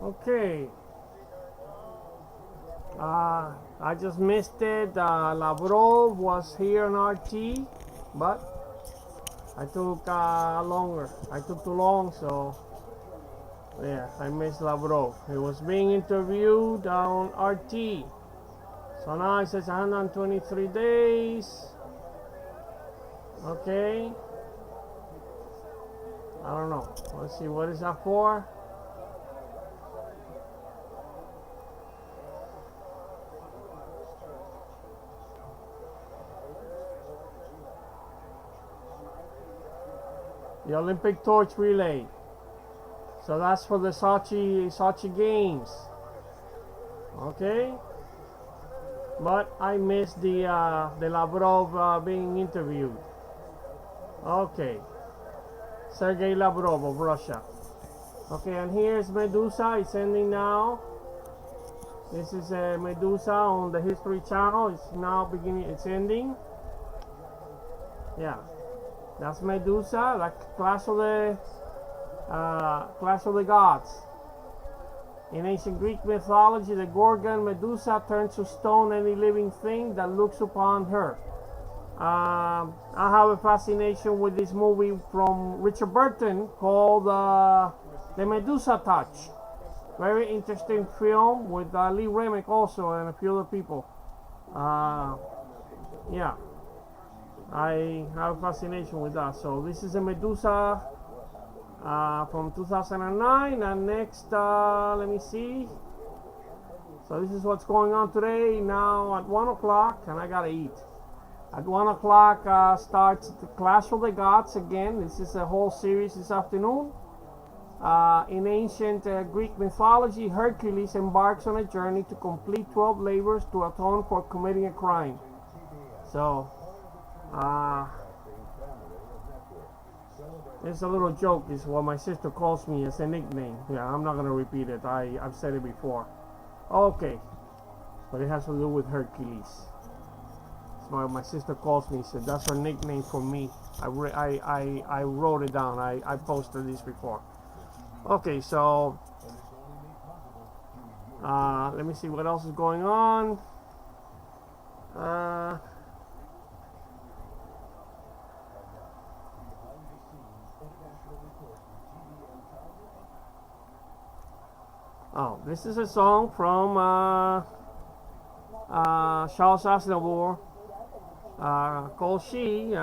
Okay. I just missed it. Lavrov was here on RT, but I took longer. I took too long, so yeah, I missed Lavrov. He was being interviewed on RT. So now it says 123 days. Okay. I don't know. Let's see, what is that for? The Olympic torch relay. So that's for the Sochi Games. Okay. But I missed the Lavrov being interviewed. Okay. Sergei Lavrov of Russia. Okay, and here's Medusa. It's ending now. This is Medusa on the History Channel. It's now beginning. It's ending. Yeah. That's Medusa, like Clash of the Gods. In ancient Greek mythology, the Gorgon Medusa turns to stone any living thing that looks upon her. I have a fascination with this movie from Richard Burton called The Medusa Touch. Very interesting film with Lee Remick also and a few other people. Yeah. I have a fascination with that. So this is a Medusa from 2009, and next, let me see. So this is what's going on today. Now at 1 o'clock, and I gotta eat. At 1 o'clock starts the Clash of the Gods again. This is a whole series this afternoon. In ancient Greek mythology, Hercules embarks on a journey to complete 12 labors to atone for committing a crime. So it's a little joke. It's what my sister calls me as a nickname. Yeah, I'm not gonna repeat it. I've said it before. Okay, but it has to do with Hercules. That's why my sister calls me. Said that's her nickname for me. I wrote it down. I posted this before. Okay, so let me see what else is going on. Oh, this is a song from Charles Aznavour called "She."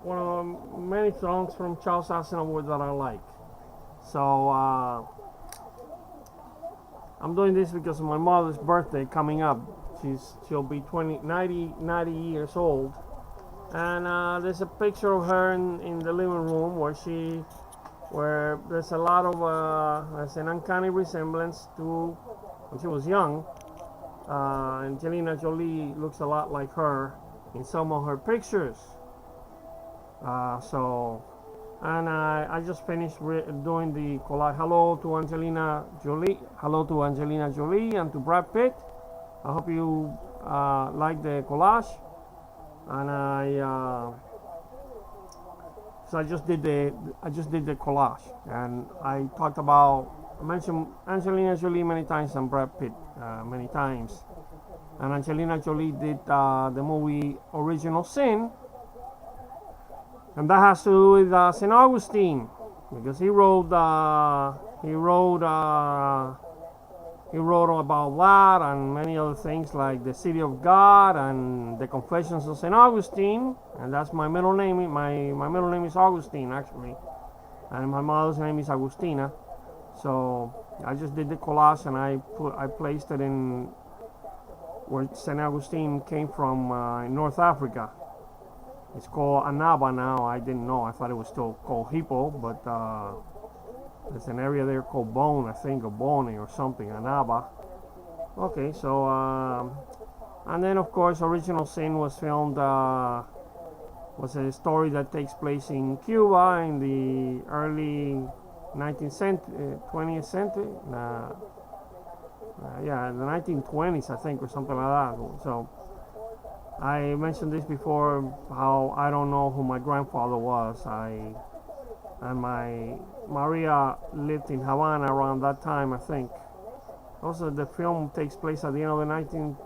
One of many songs from Charles Aznavour that I like. So I'm doing this because of my mother's birthday coming up. She'll be 90 years old, and there's a picture of her in the living room where there's a lot of there's an uncanny resemblance to when she was young. Angelina Jolie looks a lot like her in some of her pictures. And I just finished doing the collage. Hello to Angelina Jolie and to Brad Pitt. I hope you like the collage. And so I just did the collage, and I mentioned Angelina Jolie many times and Brad Pitt many times. And Angelina Jolie did the movie Original Sin, and that has to do with St. Augustine, because he wrote about that and many other things like the City of God and the Confessions of St. Augustine. And that's my middle name. My middle name is Augustine, actually, and my mother's name is Agustina. So I just did the collage, and I placed it in where St. Augustine came from, in North Africa. It's called Annaba now. I didn't know. I thought it was still called Hippo, but there's an area there called Bone, I think, or Boni or something, Annaba. Okay, so and then of course Original Sin was filmed, was a story that takes place in Cuba in the early 20th century. Yeah, in the 1920s, I think, or something like that. So I mentioned this before, how I don't know who my grandfather was. and my Maria lived in Havana around that time, I think. Also, the film takes place at the end of the 19th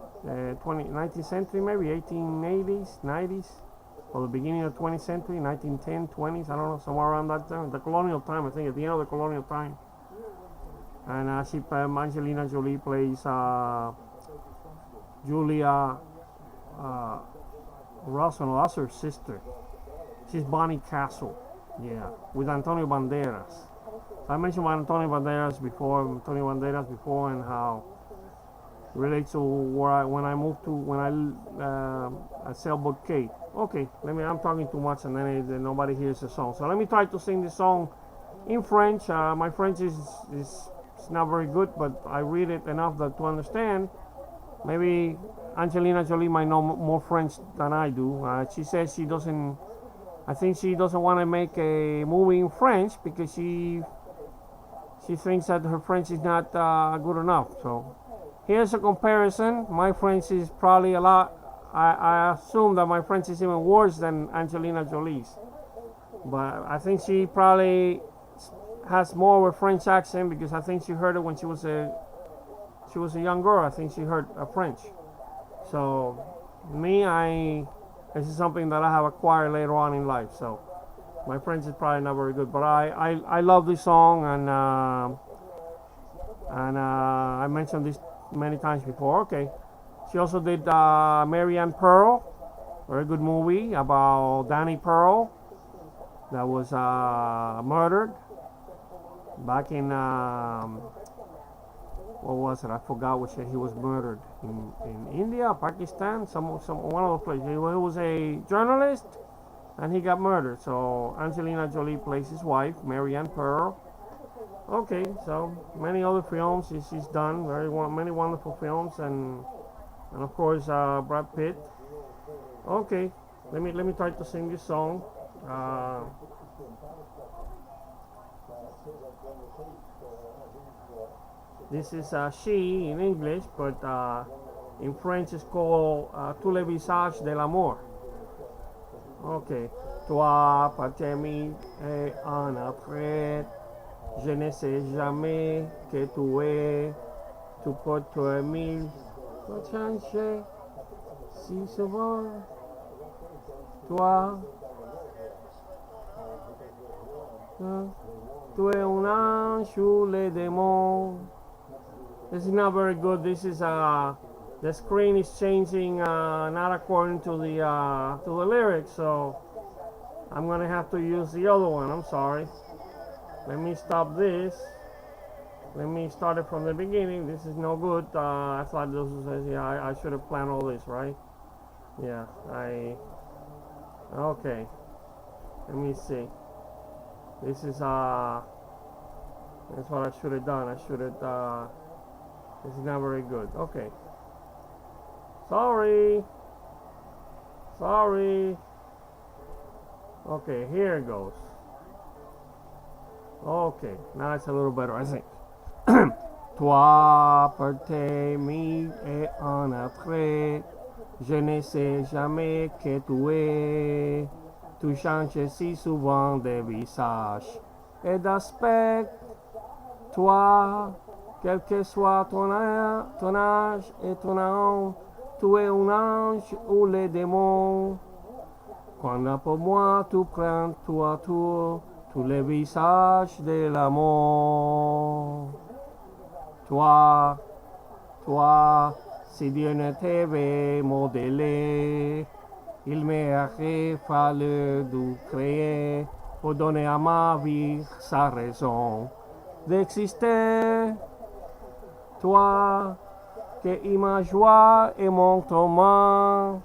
century, maybe 1880s, 90s, or the beginning of the 20th century, 1910, 20s, I don't know, somewhere around that time. The colonial time, I think, at the end of the colonial time. And Angelina Jolie plays Julia Russell, that's her sister. She's Bonnie Castle, yeah, with Antonio Banderas. I mentioned Antonio Banderas before, and how it relates to when I sell bouquet. Okay, I'm talking too much and then nobody hears the song. So let me try to sing the song in French. My French is not very good, but I read it enough to understand. Maybe Angelina Jolie might know more French than I do. She says she doesn't want to make a movie in French because she thinks that her French is not good enough. So here's a comparison. My French is probably a lot. I assume that my French is even worse than Angelina Jolie's. But I think she probably has more of a French accent because I think she heard it when she was a young girl. I think she heard French. So this is something that I have acquired later on in life. So my French is probably not very good, but I love this song, and I mentioned this many times before. Okay, she also did Mary and Pearl, very good movie about Danny Pearl that was murdered back in what was it? I forgot which he was murdered in India, Pakistan, some one of the places. He was a journalist, and he got murdered. So Angelina Jolie plays his wife, Mary and Pearl. Okay, so many other films she's done, many wonderful films, and of course Brad Pitt. Okay, let me try to sing this song. This is she in English, but in French it's called Tous les visages de l'amour. Okay. Toi, partais mille et un attraits, je ne sais jamais que tu es, tu portes mille, tu changes si souvent. Toi, tu es un ange ou le démon. This is not very good. This is the screen is changing not according to the lyrics, so I'm gonna have to use the other one. I'm sorry. Let me stop this. Let me start it from the beginning. This is no good. I thought this was I should have planned all this, right? Yeah, okay. Let me see. This is that's what I should have done. I should have this is not very good. Okay. Sorry. Okay, here it goes. Okay, now it's a little better, I think. Toi, partais mille et un attrait, je ne sais jamais que tu es. Tu changes si souvent de visage et d'aspect. Toi, quel que soit ton âge et ton âme, tu es un ange ou le démon. Quand pour moi tu prends tour à tour tous les visages de l'amour. Toi, si Dieu ne t'avait modelé, il m'aurait fallu de créer pour donner à ma vie sa raison d'exister. Toi, qui es ma joie et mon tourment,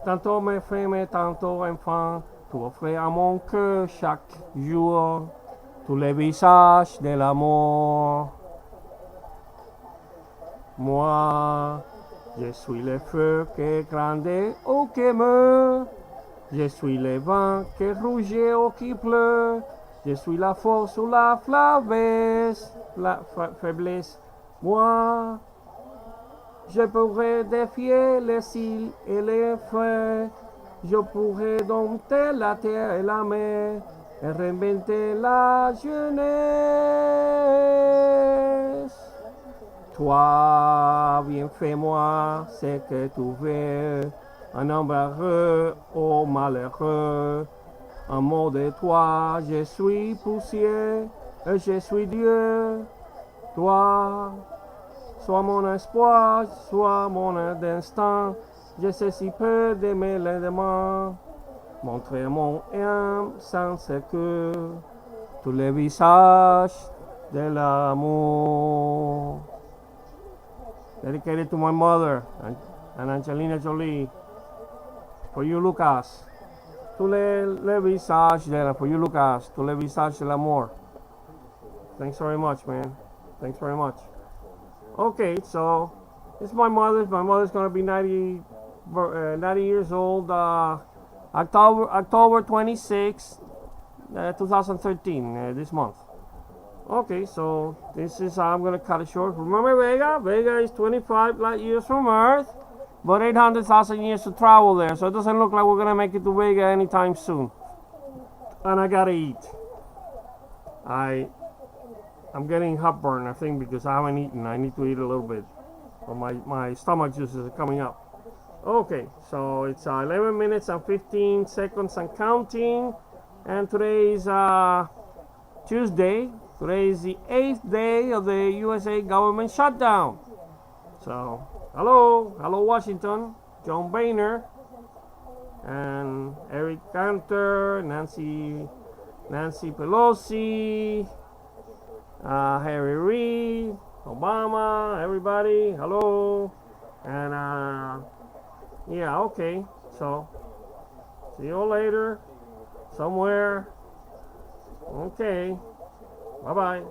tantôt mes femmes, tantôt enfants, tu offres à mon cœur chaque jour tous les visages de l'amour. Moi, je suis le feu qui grandit ou qui meurt, je suis le vent qui rougit ou qui pleure, je suis la force ou la faiblesse. Moi, je pourrais défier les cils et les feux, je pourrais dompter la terre et la mer, et réinventer la jeunesse. Toi, viens fais-moi ce que tu veux, un homme heureux ou malheureux. Un mot de toi, je suis poussière et je suis Dieu. Toi, sois mon espoir, sois mon instant. Je sais si peu d'aimer les demande. Montrer mon âme sans ce que tous les visages de l'amour. Dedicated to my mother and Angelina Jolie. For you, Lucas. Tous les visages de for you, Lucas. Tous les visages de l'amour. Thanks very much, man. Thanks very much. Okay, so it's my mother's. My mother's gonna be 90 years old. October 26, 2013. This month. Okay, so this is I'm gonna cut it short. Remember Vega? Vega is 25 light years from Earth, but 800,000 years to travel there. So it doesn't look like we're gonna make it to Vega anytime soon. And I gotta eat. I'm getting heartburn, I think, because I haven't eaten. I need to eat a little bit. So my stomach juices are coming up. Okay, so it's 11 minutes and 15 seconds and counting. And today is Tuesday. Today is the 8th day of the USA government shutdown. So, hello Washington, John Boehner, and Eric Cantor, Nancy Pelosi, Harry Reid, Obama, everybody, hello. And yeah, okay, so see you later somewhere. Okay, bye bye.